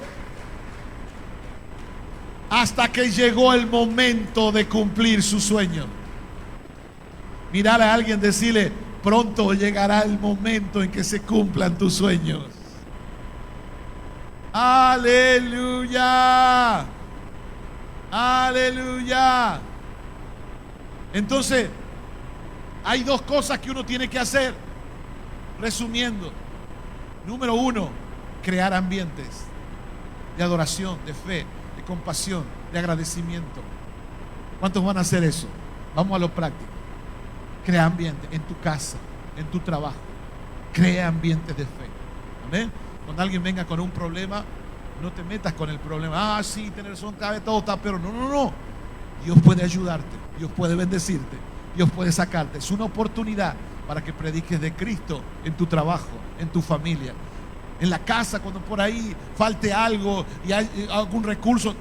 Hasta que llegó el momento de cumplir su sueño. Mirar a alguien, decirle, pronto llegará el momento en que se cumplan tus sueños. Aleluya. Aleluya. Entonces, hay dos cosas que uno tiene que hacer. Resumiendo, número 1, crear ambientes de adoración, de fe, de compasión, de agradecimiento. ¿Cuántos van a hacer eso? Vamos a lo práctico. Crea ambientes en tu casa, en tu trabajo. Crea ambientes de fe. Amén. Cuando alguien venga con un problema, no te metas con el problema. Ah, sí, tienes razón, cada vez todo está peor. No, no, no. Dios puede ayudarte, Dios puede bendecirte, Dios puede sacarte. Es una oportunidad para que prediques de Cristo en tu trabajo, en tu familia. En la casa, cuando por ahí falte algo y hay algún recurso,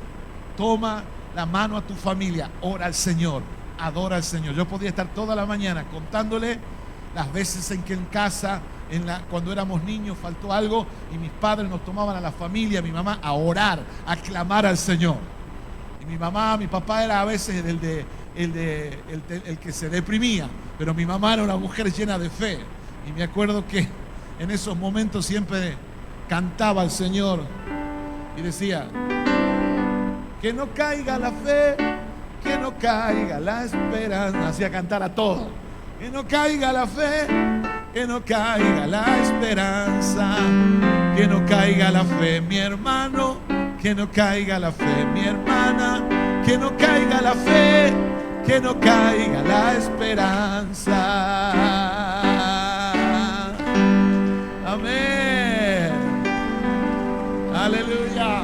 toma la mano a tu familia, ora al Señor, adora al Señor. Yo podría estar toda la mañana contándole las veces en que en casa, cuando éramos niños, faltó algo y mis padres nos tomaban a la familia, a mi mamá, a orar, a clamar al Señor. Y mi mamá, mi papá era a veces el que se deprimía, pero mi mamá era una mujer llena de fe. Y me acuerdo que en esos momentos siempre cantaba al Señor y decía: que no caiga la fe, que no caiga la esperanza. Hacía cantar a todos: que no caiga la fe, que no caiga la esperanza, que no caiga la fe, mi hermano, que no caiga la fe, mi hermana, que no caiga la fe, que no caiga la esperanza. Amén. Aleluya.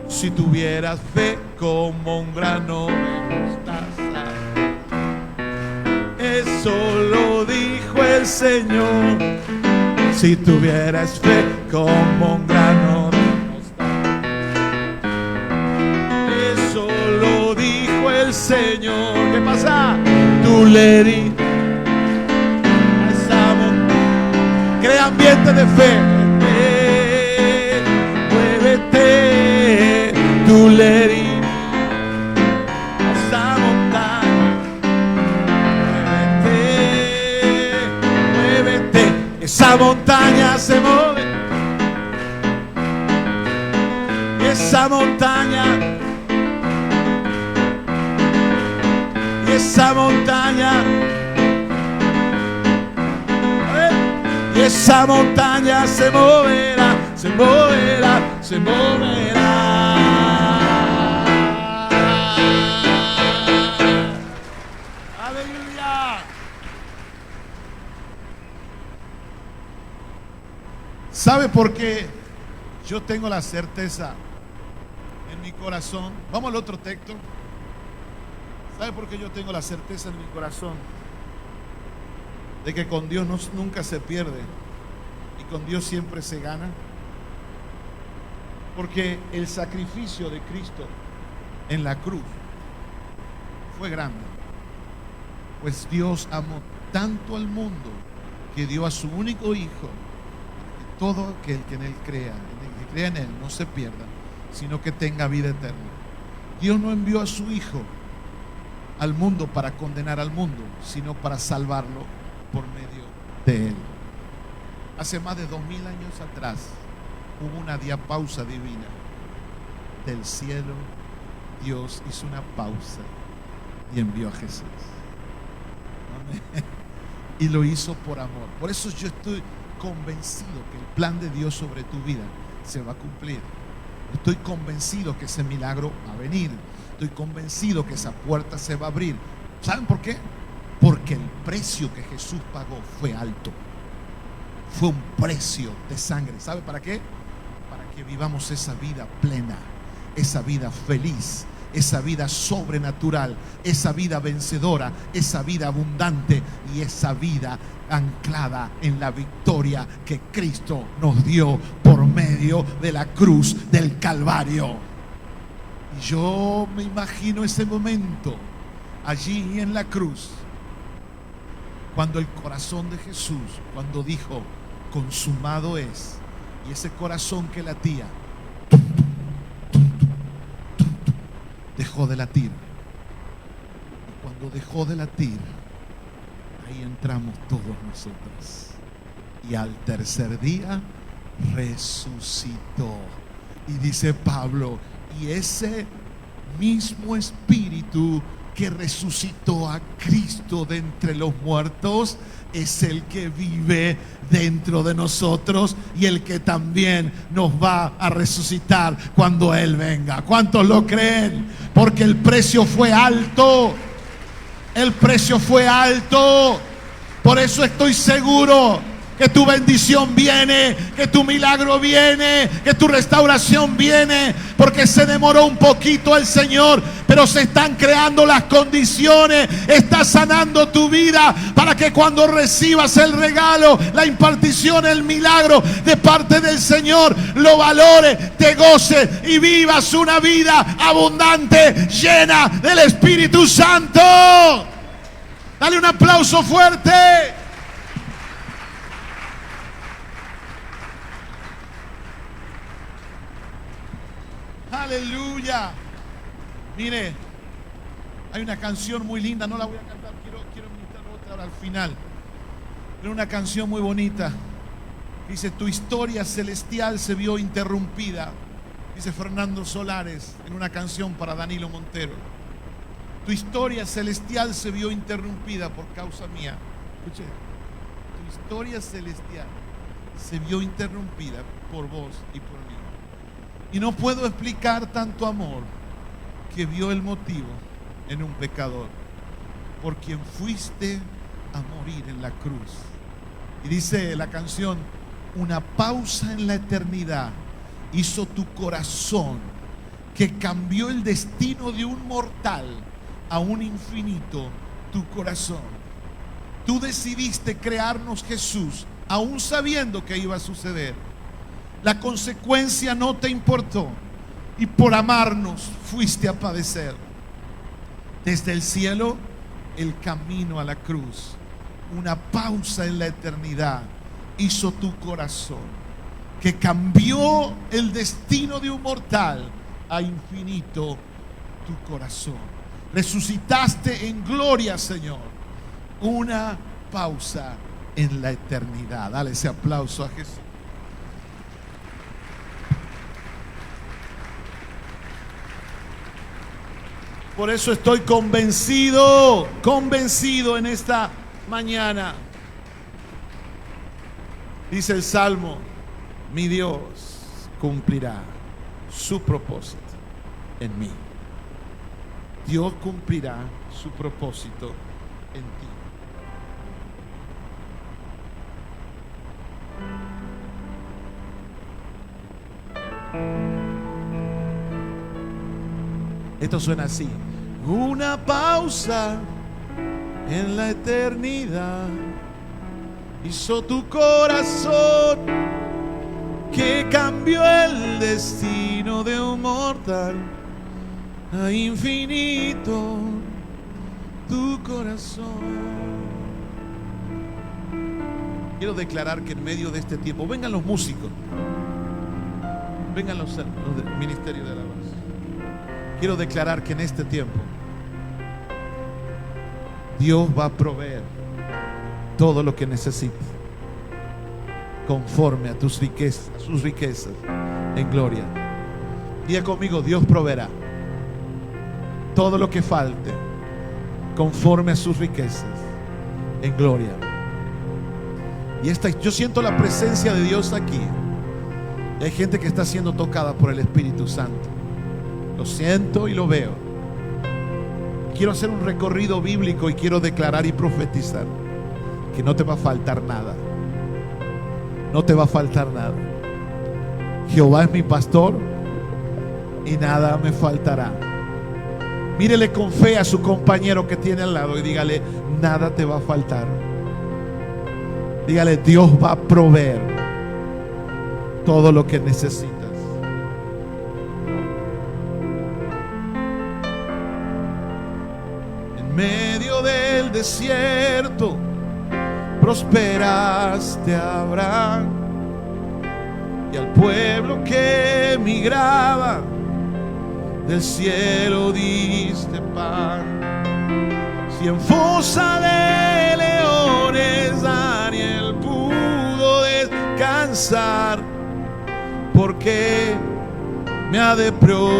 Si tuvieras fe como un grano de mostaza, eso lo dijo el Señor. Si tuvieras fe como un grano de mostaza, eso lo dijo el Señor. ¿Qué pasa? Tú le di. Crea ambiente de fe. Muévete, tú le di a esa montaña. Muévete, muévete. Esa montaña se mueve. Esa montaña. Esa montaña. Y esa montaña se moverá, se moverá, se moverá. Aleluya. ¿Sabe por qué yo tengo la certeza en mi corazón? Vamos al otro texto. ¿Sabe por qué yo tengo la certeza en mi corazón de que con Dios nunca se pierde y con Dios siempre se gana? Porque el sacrificio de Cristo en la cruz fue grande. Pues Dios amó tanto al mundo que dio a su único Hijo, para que todo aquel que en Él crea, el que crea en Él, no se pierda, sino que tenga vida eterna. Dios no envió a su Hijo al mundo para condenar al mundo, sino para salvarlo por medio de Él. Hace más de 2000 años atrás hubo una diapausa divina. Del cielo Dios hizo una pausa y envió a Jesús. Amén. Y lo hizo por amor. Por eso yo estoy convencido que el plan de Dios sobre tu vida se va a cumplir. Estoy convencido que ese milagro va a venir. Estoy convencido que esa puerta se va a abrir. ¿Saben por qué? Porque el precio que Jesús pagó fue alto. Fue un precio de sangre. ¿Sabe para qué? Para que vivamos esa vida plena, esa vida feliz, esa vida sobrenatural, esa vida vencedora, esa vida abundante y esa vida anclada en la victoria que Cristo nos dio por medio de la cruz del Calvario. Y yo me imagino ese momento allí en la cruz, cuando el corazón de Jesús, cuando dijo: consumado es, y ese corazón que latía dejó de latir. Y cuando dejó de latir, ahí entramos todos nosotros. Y al tercer día resucitó. Y dice Pablo: y ese mismo Espíritu que resucitó a Cristo de entre los muertos es el que vive dentro de nosotros y el que también nos va a resucitar cuando Él venga. ¿Cuántos lo creen? Porque el precio fue alto. El precio fue alto. Por eso estoy seguro que tu bendición viene, que tu milagro viene, que tu restauración viene, porque se demoró un poquito el Señor, pero se están creando las condiciones, está sanando tu vida para que cuando recibas el regalo, la impartición, el milagro de parte del Señor, lo valores, te goces y vivas una vida abundante, llena del Espíritu Santo. Dale un aplauso fuerte. Aleluya. Mire, hay una canción muy linda, no la voy a cantar, quiero ministrar otra ahora al final. Pero una canción muy bonita. Dice: tu historia celestial se vio interrumpida. Dice Fernando Solares en una canción para Danilo Montero. Tu historia celestial se vio interrumpida por causa mía. Escuche, tu historia celestial se vio interrumpida por vos y por mí. Y no puedo explicar tanto amor que vio el motivo en un pecador, por quien fuiste a morir en la cruz. Y dice la canción: una pausa en la eternidad hizo tu corazón, que cambió el destino de un mortal a un infinito, tu corazón. Tú decidiste crearnos Jesús, aún sabiendo que iba a suceder. La consecuencia no te importó, y por amarnos fuiste a padecer. Desde el cielo, el camino a la cruz, una pausa en la eternidad hizo tu corazón, que cambió el destino de un mortal a infinito, tu corazón. Resucitaste en gloria, Señor. Una pausa en la eternidad. Dale ese aplauso a Jesús. Por eso estoy convencido en esta mañana. Dice el Salmo: mi Dios cumplirá su propósito en mí. Dios cumplirá su propósito en ti. Esto suena así: una pausa en la eternidad hizo tu corazón, que cambió el destino de un mortal a infinito, tu corazón. Quiero declarar que en medio de este tiempo, vengan los músicos, vengan los del ministerio de alabanza. Quiero declarar que en este tiempo Dios va a proveer todo lo que necesites, conforme a tus riquezas, a sus riquezas en gloria. Diga conmigo: Dios proveerá todo lo que falte, conforme a sus riquezas en gloria. Y yo siento la presencia de Dios aquí. Y hay gente que está siendo tocada por el Espíritu Santo. Lo siento y lo veo. Quiero hacer un recorrido bíblico y quiero declarar y profetizar que no te va a faltar nada. No te va a faltar nada. Jehová es mi pastor y nada me faltará. Mírele con fe a su compañero que tiene al lado y dígale: nada te va a faltar. Dígale: Dios va a proveer todo lo que necesitas. En medio del desierto prosperaste a Abraham y al pueblo que emigraba, del cielo diste pan. Si en fosa de leones Daniel pudo descansar, porque me ha de preocupar.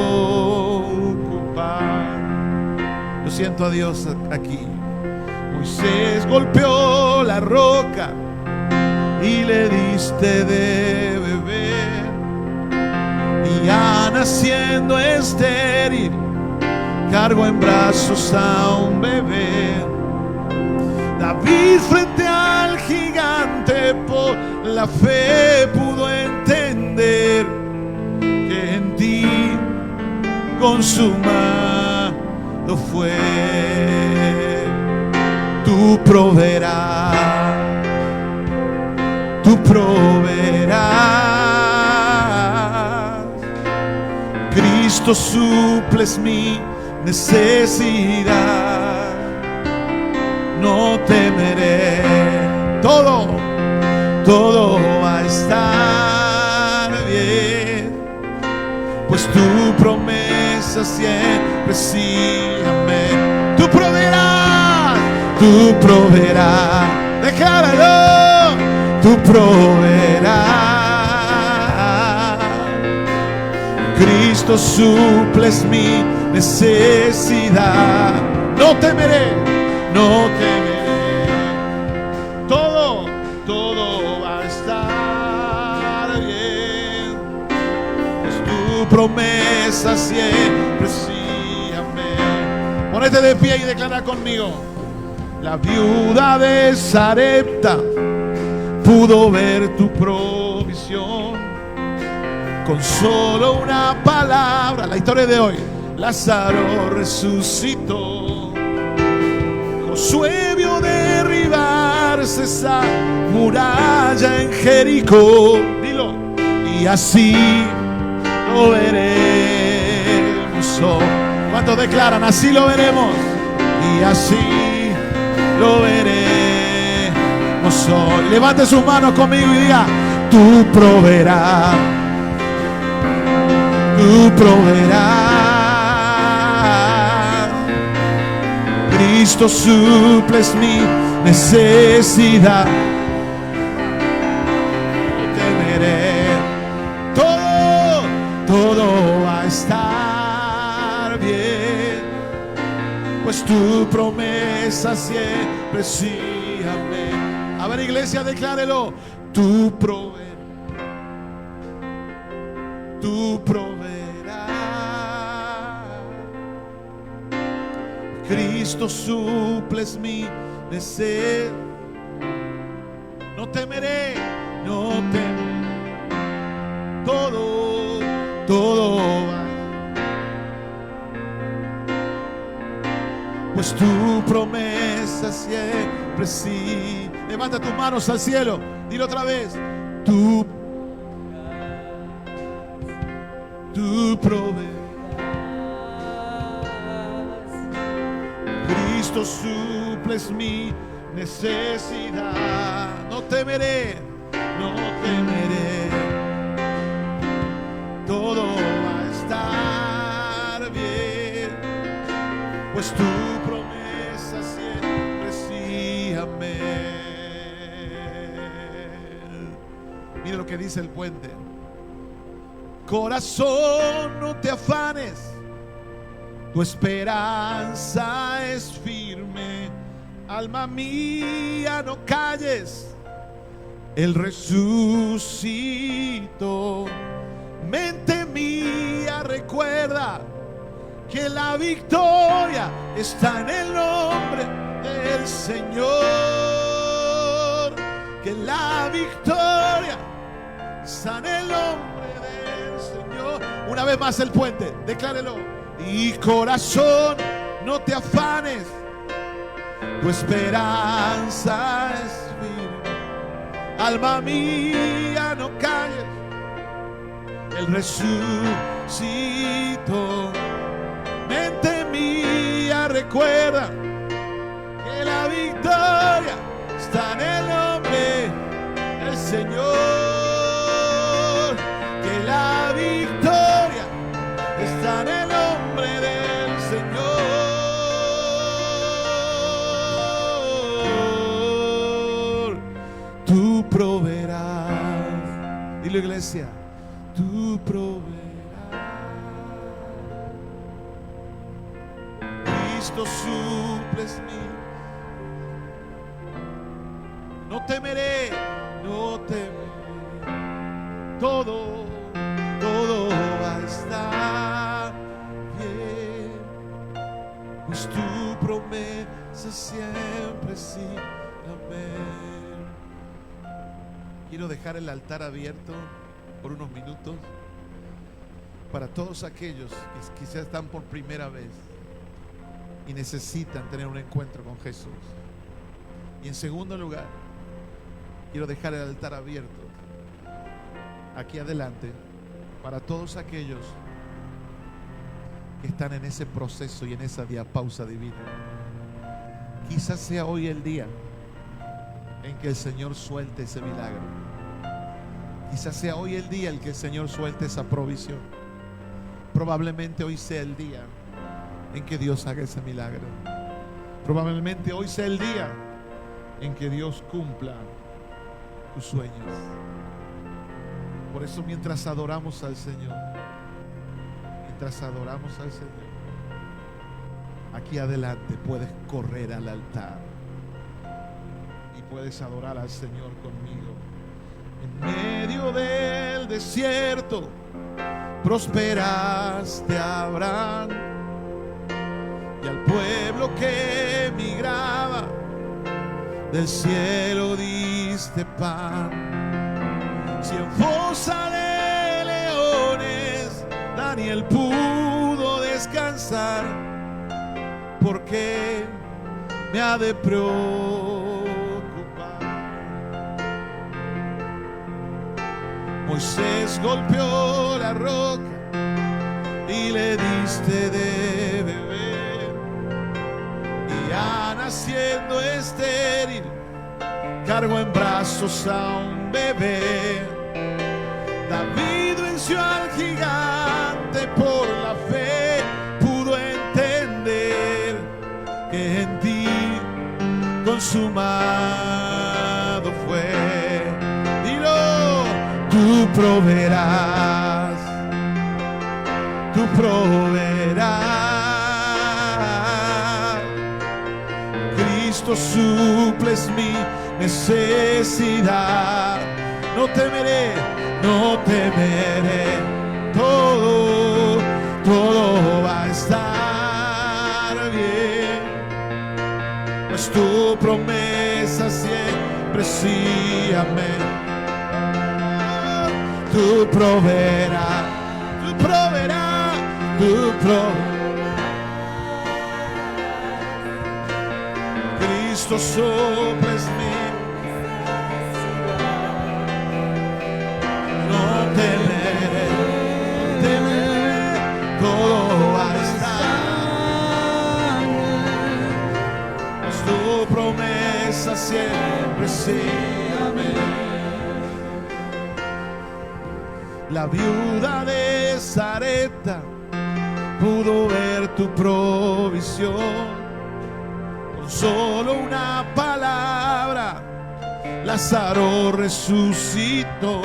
Yo siento a Dios aquí. Moisés golpeó la roca y le diste de beber, y Ana, siendo estéril, cargó en brazos a un bebé. David, frente al gigante, por la fe pudo entender que en ti consumado fue. Tú proveerás, tú proveerás. Cristo, suples mi necesidad. No temeré, todo va a estar bien, pues tu promesa promesa siempre sí, amén. Tú proveerás, decláralo, tú proveerás. Cristo suples mi necesidad. No temeré, no temeré. Todo va a estar bien, pues tu promesa siempre sí, amén. Ponete de pie y declara conmigo. La viuda de Sarepta pudo ver tu provisión con solo una palabra. La historia de hoy: Lázaro resucitó. Josué vio derribarse esa muralla en Jericó. Dilo. Y así lo veremos hoy. ¿Cuántos declaran? Así lo veremos. Y así lo veremos hoy. Levante sus manos conmigo y diga: tú proveerás. Tú proveerás. Cristo suples mi necesidad. No temeré. Todo va a estar bien, pues tu promesa siempre sí, amén. A ver, iglesia, declárelo. Tú proveerás. Tú proveerás. Cristo suples mi necesidad. No temeré, no temeré. Todo va, pues tu promesa siempre sí. Levanta tus manos al cielo. Dilo otra vez. Tú proveerás. Cristo suples mi necesidad. No temeré, no temeré. Todo va a estar bien, pues tu promesa siempre sí, amén. Mira lo que dice el puente. Corazón, no te afanes, tu esperanza es firme. Alma mía, no calles, Él resucitó. Mente mía, recuerda que la victoria está en el nombre del Señor. Que la victoria está en el nombre del Señor. Una vez más el puente, declárelo. Y corazón, no te afanes, tu esperanza es firme. Alma mía, no calles, Él resucitó. Mente mía, recuerda que la victoria está en el nombre del Señor. Que la victoria está en el nombre del Señor. Tú proveerás. Dile, iglesia. Tú proveerás. Cristo suples mi. No temeré, no temeré. Todo va a estar bien, pues tu promesa siempre sí, amén. Quiero dejar el altar abierto por unos minutos para todos aquellos que quizás están por primera vez y necesitan tener un encuentro con Jesús. Y en segundo lugar, quiero dejar el altar abierto aquí adelante para todos aquellos que están en ese proceso y en esa diapausa divina. Quizás sea hoy el día en que el Señor suelte ese milagro. Quizás sea hoy el día en que el Señor suelte esa provisión. Probablemente hoy sea el día en que Dios haga ese milagro. Probablemente hoy sea el día en que Dios cumpla tus sueños. Por eso mientras adoramos al Señor, aquí adelante puedes correr al altar y puedes adorar al Señor conmigo. En medio del desierto prosperaste a Abraham y al pueblo que emigraba del cielo diste pan. Si en fosa de leones Daniel pudo descansar, ¿por qué me ha de preocupar? Moisés golpeó la roca y le diste de beber, y Ana, siendo estéril, cargó en brazos a un bebé. David venció al gigante por la fe, pudo entender que en ti consumado fue. Dilo, tú proveerás, tú proveerás. Cristo suples mi necesidad. No temeré, no temeré. Todo, todo va a estar bien, pues tu promesa siempre sí, amén. Tú proveerás, tú proveerás, tú proveerás. Cristo soples mi. No temeré, todo va a estar, pues tu promesa siempre sí, amén. La viuda de Sarepta pudo ver tu provisión. Con solo una palabra Lázaro resucitó.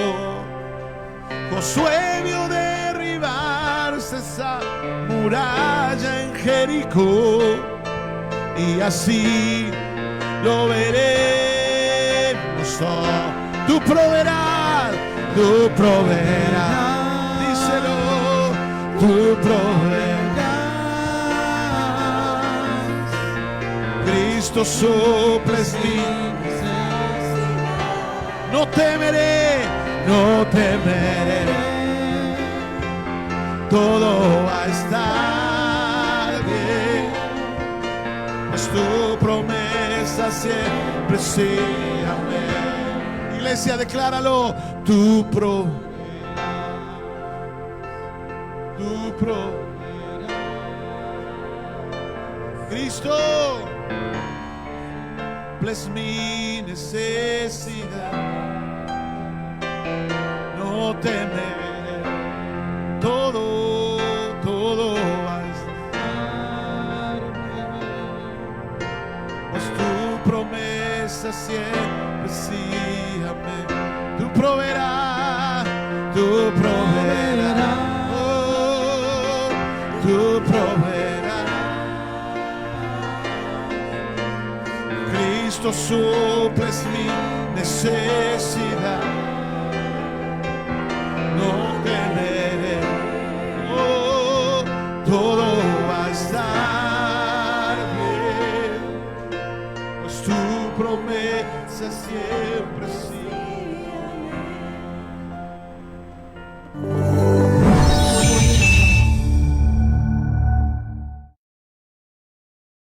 Josué vio derribarse esa muralla en Jericó, y así lo veremos. Oh, tú proveerás, tú proveerás, díselo, tú proveerás. Cristo suples mi necesidad. No temeré, no temeré, todo va a estar bien, pues tu promesa siempre sí, amén. Iglesia, decláralo, tú proveerás, tú proveerás. Cristo, suples mi necesidad. No temeré, todo, todo va a estar bien, pues tu promesa siempre sí, amén. Tú proveerás, tú proveerás, oh, tú proveerás. Cristo suples mi necesidad. No temeré, oh, todo va a estar bien, pues tu promesa siempre sí.